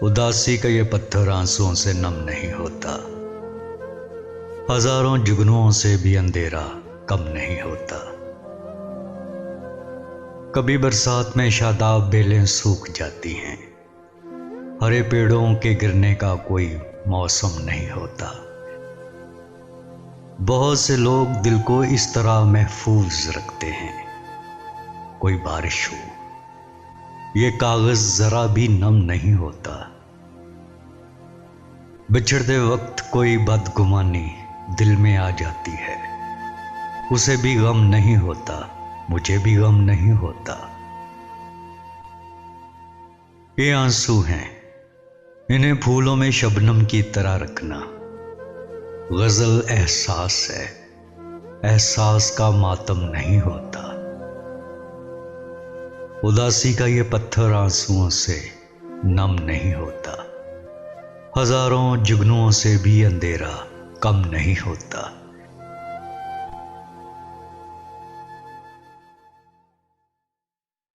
उदासी का ये पत्थर आंसुओं से नम नहीं होता। हजारों जुगनुओं से भी अंधेरा कम नहीं होता। कभी बरसात में शादाब बेलें सूख जाती हैं। हरे पेड़ों के गिरने का कोई मौसम नहीं होता। बहुत से लोग दिल को इस तरह महफूज रखते हैं, कोई बारिश हो, ये कागज जरा भी नम नहीं होता। बिछड़ते वक्त कोई बदगुमानी दिल में आ जाती है, उसे भी गम नहीं होता, मुझे भी गम नहीं होता। ये आंसू हैं, इन्हें फूलों में शबनम की तरह रखना। गजल एहसास है, एहसास का मातम नहीं होता। उदासी का ये पत्थर आंसुओं से नम नहीं होता। हजारों जुगनुओं से भी अंधेरा कम नहीं होता।